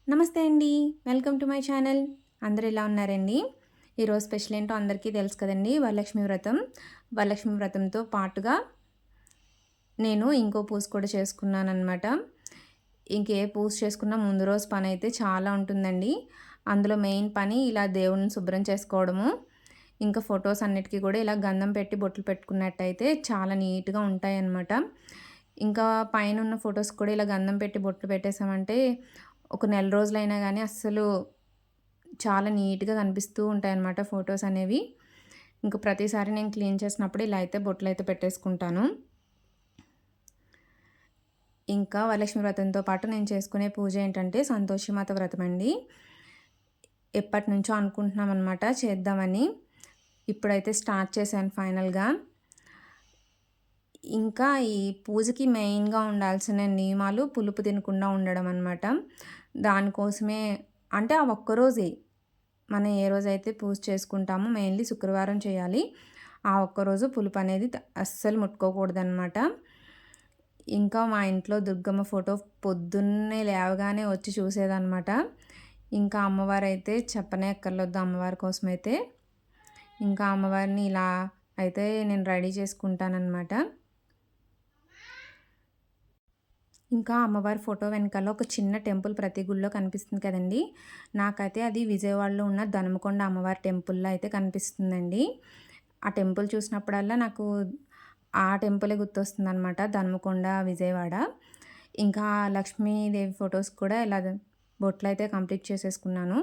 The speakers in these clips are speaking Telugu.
నమస్తే అండి. Welcome to my channel. అందరూ ఎలా ఉన్నారండి? ఈరోజు స్పెషల్ ఏంటో అందరికీ తెలుసు కదండీ! వరలక్ష్మి వ్రతం. వరలక్ష్మి వ్రతంతో పాటుగా నేను ఇంకో పూజ కూడా చేసుకున్నాననమాట. ఇంకే పూజ చేసుకున్నా ముందు రోజు పనైతే చాలా ఉంటుందండి. అందులో మెయిన్ పని ఇలా దేవుడిని శుభ్రం చేసుకోవడము. ఇంకా ఫొటోస్ అన్నిటికి కూడా ఇలా గంధం పెట్టి బొట్లు పెట్టుకున్నట్టయితే చాలా నీట్‌గా ఉంటాయన్నమాట. ఇంకా పైనున్న ఫొటోస్ కూడా ఇలా గంధం పెట్టి బొట్లు పెట్టేసామంటే ఒక నెల రోజులైనా గానీ అస్సలు చాలా నీట్‌గా కనిపిస్తూ ఉంటాయన్నమాట ఫోటోస్ అనేవి. ఇంక ప్రతిసారి నేను క్లీన్ చేసినప్పుడు ఇలా అయితే బొట్లయితే పెట్టేసుకుంటాను. ఇంకా వరలక్ష్మి వ్రతంతో పాటు నేను చేసుకునే పూజ ఏంటంటే సంతోషిమాత వ్రతం అండి. ఎప్పటినుంచో అనుకుంటున్నామనమాట చేద్దామని. ఇప్పుడైతే స్టార్ట్ చేశాను ఫైనల్‌గా. ఇంకా ఈ పూజకి మెయిన్‌గా ఉండాల్సిన నియమాలు పులుపు తినకుండా ఉండడం అనమాట. దానికోసమే అంటే ఆ ఒక్కరోజే మనం ఏ రోజైతే పూజ చేసుకుంటామో మెయిన్‌లీ శుక్రవారం చేయాలి. ఆ ఒక్కరోజు పులుపు అనేది అస్సలు ముట్టుకోకూడదనమాట. ఇంకా మా ఇంట్లో దుర్గమ్మ ఫోటో పొద్దున్నే లేవగానే వచ్చి చూసేదనమాట. ఇంకా అమ్మవారైతే చెప్పనే అక్కర్లేదు అమ్మవారి కోసమైతే. ఇంకా అమ్మవారిని ఇలా అయితే నేను రెడీ చేసుకుంటాననమాట. ఇంకా అమ్మవారి ఫోటో వెనకాల ఒక చిన్న టెంపుల్ ప్రతి గుడిలో కనిపిస్తుంది కదండీ! నాకైతే అది విజయవాడలో ఉన్న దనుమకొండ అమ్మవారి టెంపుల్‌లో అయితే కనిపిస్తుందండి. ఆ టెంపుల్ చూసినప్పుడల్లా నాకు ఆ టెంపులే గుర్తొస్తుందనమాట. దనుమకొండ, విజయవాడ. ఇంకా లక్ష్మీదేవి ఫొటోస్ కూడా ఇలా బొట్లయితే కంప్లీట్ చేసేసుకున్నాను.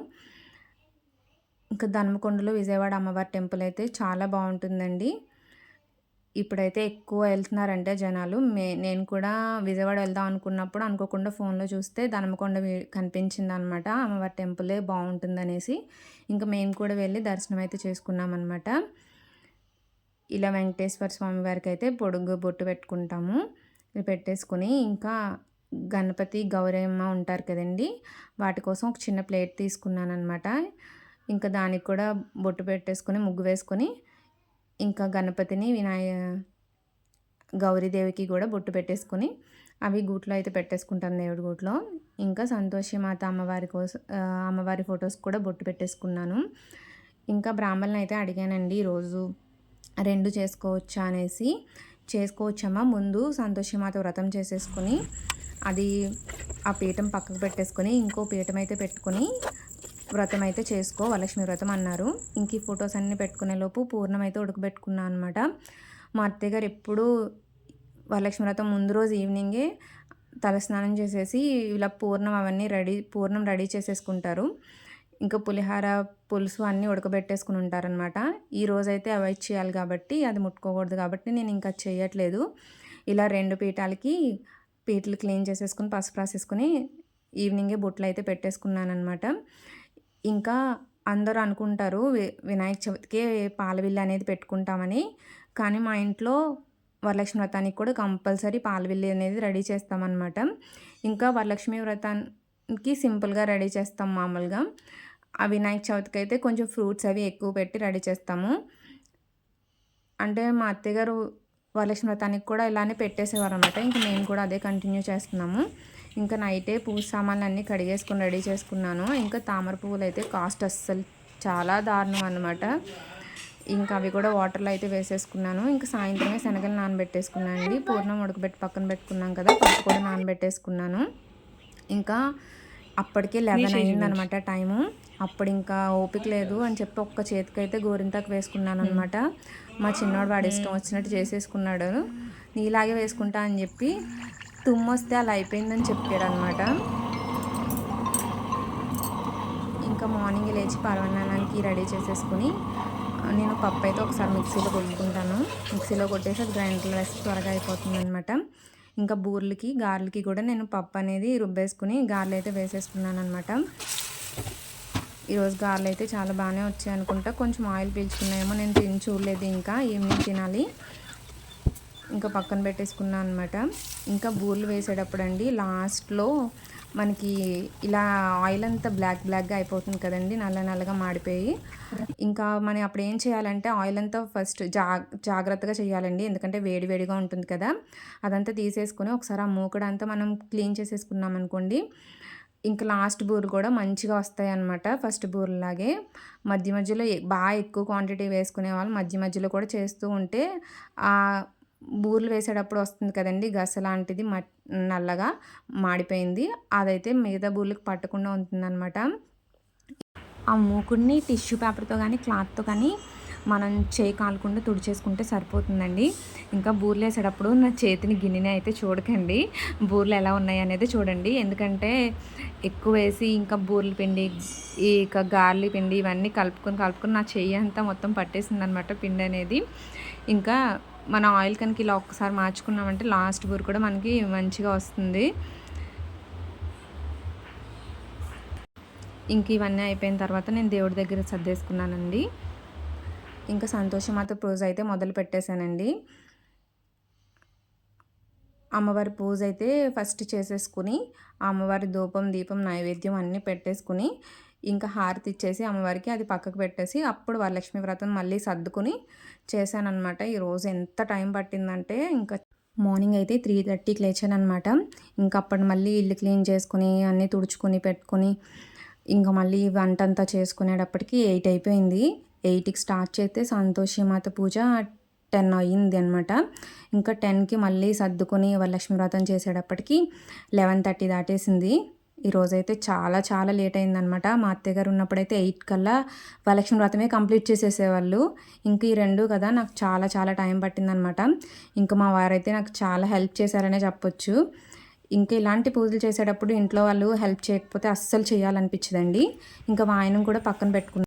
ఇంకా దనుమకొండలో విజయవాడ అమ్మవారి టెంపుల్ అయితే చాలా బావుంటుందండి. ఇప్పుడైతే ఎక్కువ వెళ్తున్నారంటే జనాలు. నేను కూడా విజయవాడ వెళ్దాం అనుకున్నప్పుడు అనుకోకుండా ఫోన్‌లో చూస్తే దనమకొండ కనిపించిందనమాట. అమ్మవారి టెంపులే బావుంటుందనేసి. ఇంకా మేము కూడా వెళ్ళి దర్శనం అయితే చేసుకున్నామనమాట. ఇలా వెంకటేశ్వర స్వామి వారికైతే పొడుగు బొట్టు పెట్టుకుంటాము. ఇది పెట్టేసుకొని ఇంకా గణపతి, గౌరమ్మ ఉంటారు కదండీ! వాటి కోసం ఒక చిన్న ప్లేట్ తీసుకున్నాననమాట. ఇంకా దానికి కూడా బొట్టు పెట్టేసుకొని, ముగ్గు వేసుకొని ఇంకా గణపతిని, గౌరీదేవికి కూడా బొట్టు పెట్టేసుకొని అవి గూట్లో అయితే పెట్టేసుకుంటాను దేవుడి గూట్లో. ఇంకా సంతోషి మాత అమ్మవారి ఫొటోస్ కూడా బొట్టు పెట్టేసుకున్నాను. ఇంకా బ్రాహ్మణులని అయితే అడిగానండి ఈరోజు 2 చేసుకోవచ్చా అనేసి. చేసుకోవచ్చమ్మా, ముందు సంతోషి మాత వ్రతం చేసేసుకొని అది ఆ పీఠం పక్కకు పెట్టేసుకొని ఇంకో పీఠం అయితే పెట్టుకొని వ్రతం అయితే చేసుకో, వరలక్ష్మి వ్రతం అన్నారు. ఇంక ఈ ఫొటోస్ అన్నీ పెట్టుకునేలోపు పూర్ణం అయితే ఉడకబెట్టుకున్నాను అనమాట. మా అత్తయ్య గారు ఎప్పుడూ వరలక్ష్మి వ్రతం ముందు రోజు ఈవినింగే తలస్నానం చేసేసి ఇలా పూర్ణం రెడీ చేసేసుకుంటారు. ఇంకా పులిహార, పులుసు అన్నీ ఉడకబెట్టేసుకుని ఉంటారనమాట. ఈ రోజైతే అవాయిడ్ చేయాలి కాబట్టి, అది ముట్టుకోకూడదు కాబట్టి నేను ఇంకా చేయట్లేదు. ఇలా 2 పీటలు క్లీన్ చేసేసుకొని పసుపు రాసేసుకొని ఈవినింగే బొట్లు అయితే పెట్టేసుకున్నానమాట. ఇంకా అందరూ అనుకుంటారు వినాయక చవితికే పాలవిల్లు అనేది పెట్టుకుంటామని. కానీ మా ఇంట్లో వరలక్ష్మి వ్రతానికి కూడా కంపల్సరీ పాలవిల్లు అనేది రెడీ చేస్తామన్నమాట. ఇంకా వరలక్ష్మి వ్రతానికి సింపుల్‌గా రెడీ చేస్తాం మామూలుగా. ఆ వినాయక చవితికి అయితే కొంచెం ఫ్రూట్స్ అవి ఎక్కువ పెట్టి రెడీ చేస్తాము. అంటే మా అత్తయ్య గారు వరలక్ష్మి వ్రతానికి కూడా ఇలానే పెట్టేసేవారనమాట. ఇంక మేము కూడా అదే కంటిన్యూ చేస్తున్నాము. ఇంకా నైటే పూజ సామాన్లన్నీ కడిగేసుకొని రెడీ చేసుకున్నాను. ఇంకా తామర పువ్వులైతే కాస్ట్ అస్సలు చాలా దారుణం అనమాట. ఇంకా అవి కూడా వాటర్‌లో అయితే వేసేసుకున్నాను. ఇంకా సాయంత్రమే శనగలు నానబెట్టేసుకున్నానండి. పూర్ణం ఉడకబెట్టి పక్కన పెట్టుకున్నాం కదా! పప్పు కూడా నానబెట్టేసుకున్నాను. ఇంకా అప్పటికే 11 అయిందనమాట టైము. అప్పుడు ఇంకా ఓపిక లేదు అని చెప్పి ఒక్క చేతికైతే గోరింటాకు వేసుకున్నాననమాట. మా చిన్నోడు వాడి ఇష్టం వచ్చినట్టు చేసేసుకున్నాడు. నీలాగే వేసుకుంటా అని చెప్పి తుమ్మొస్తే అలా అయిపోయిందని చెప్పాడనమాట. ఇంకా మార్నింగ్ లేచి పరమాన్నానికి రెడీ చేసేసుకుని నేను పప్పు అయితే ఒకసారి మిక్సీలో కొట్టుకుంటాను. మిక్సీలో కొట్టేసి అది గ్రైండర్లో వేస్తే త్వరగా అయిపోతుందనమాట. ఇంకా బూరెలకి, గారెలకి కూడా నేను పప్పు అనేది రుబ్బేసుకుని గారెలు అయితే వేసేసుకున్నాను అనమాట. ఈరోజు గారెలు అయితే చాలా బాగానే వచ్చాయి అనుకుంటా. కొంచెం ఆయిల్ పీల్చుకున్నాయేమో, నేను తిని చూడలేదు. ఇంకా ఈవినింగ్ తినాలి. ఇంకా పక్కన పెట్టేసుకున్నాను అనమాట. ఇంకా బూరెలు వేసేటప్పుడు అండి లాస్ట్లో మనకి ఇలా ఆయిల్ అంతా బ్లాక్‌గా అయిపోతుంది కదండీ! నల్లగా మాడిపోయి. ఇంకా మనం అప్పుడు ఏం చేయాలంటే ఆయిల్ అంతా ఫస్ట్ జాగ్రత్తగా చేయాలండి. ఎందుకంటే వేడిగా ఉంటుంది కదా! అదంతా తీసేసుకొని ఒకసారి ఆ మూకుడంతా మనం క్లీన్ చేసేసుకున్నామనుకోండి, ఇంకా లాస్ట్ బూరెలు కూడా మంచిగా వస్తాయన్నమాట. ఫస్ట్ బూరెలాగే మధ్య మధ్యలో బాగా ఎక్కువ క్వాంటిటీ వేసుకునే వాళ్ళు మధ్య మధ్యలో కూడా చేస్తూ ఉంటే బూరెలు వేసేటప్పుడు వస్తుంది కదండీ గస లాంటిది నల్లగా మాడిపోయింది. అదైతే మిగతా బూరెలకు పట్టకుండా ఉంటుందన్నమాట. ఆ మూకుడిని టిష్యూ పేపర్తో కానీ క్లాత్తో కానీ మనం చేయి కాలకుండా తుడిచేసుకుంటే సరిపోతుందండి. ఇంకా బూరెలు వేసేటప్పుడు నా చేతిని గిన్నెని అయితే చూడకండి, బూరెలు ఎలా ఉన్నాయి అనేది చూడండి. ఎందుకంటే ఎక్కువ వేసి ఇంకా బూరెల పిండి ఇక గార్లి పిండి ఇవన్నీ కలుపుకొని నా చెయ్యి అంతా మొత్తం పట్టేసిందనమాట పిండి అనేది. ఇంకా మనం ఆయిల్ కనుక ఇలా ఒక్కసారి మార్చుకున్నామంటే లాస్ట్ బూరె కూడా మనకి మంచిగా వస్తుంది. ఇంక ఇవన్నీ అయిపోయిన తర్వాత నేను దేవుడి దగ్గర సర్దేసుకున్నానండి. ఇంకా సంతోషమాత పూజ అయితే మొదలు పెట్టేశానండి. అమ్మవారి పూజ అయితే ఫస్ట్ చేసేసుకుని అమ్మవారి ధూపం దీపం నైవేద్యం అన్నీ పెట్టేసుకుని ఇంకా హారతి ఇచ్చేసి అమ్మవారికి అది పక్కకు పెట్టేసి అప్పుడు వరలక్ష్మి వ్రతం మళ్ళీ సర్దుకుని చేశానన్నమాట. ఈరోజు ఎంత టైం పట్టిందంటే ఇంకా మార్నింగ్ అయితే 3:30కి లేచానమాట. ఇంకా అప్పుడు మళ్ళీ ఇల్లు క్లీన్ చేసుకుని అన్నీ తుడుచుకొని పెట్టుకొని ఇంకా మళ్ళీ వంట అంతా చేసుకునేటప్పటికి 8 అయిపోయింది. 8కి స్టార్ట్ చేస్తే సంతోషిమాత పూజ 10 అయ్యింది అనమాట. ఇంకా 10కి మళ్ళీ సర్దుకొని వరలక్ష్మి వ్రతం చేసేటప్పటికి 11:30 దాటేసింది. ఈరోజైతే చాలా చాలా లేట్ అయిందనమాట. మా అత్తయ్య గారు ఉన్నప్పుడైతే 8 కల్లా వరలక్ష్మి వ్రతమే కంప్లీట్ చేసేసేవాళ్ళు. ఇంక ఈ 2 కదా నాకు చాలా చాలా టైం పట్టిందనమాట. ఇంకా మా వారైతే నాకు చాలా హెల్ప్ చేశారనే చెప్పొచ్చు. ఇంకా ఇలాంటి పూజలు చేసేటప్పుడు ఇంట్లో వాళ్ళు హెల్ప్ చేయకపోతే అస్సలు చేయాలనిపించదండి. ఇంకా మా ఆయనను కూడా పక్కన పెట్టుకున్నాను.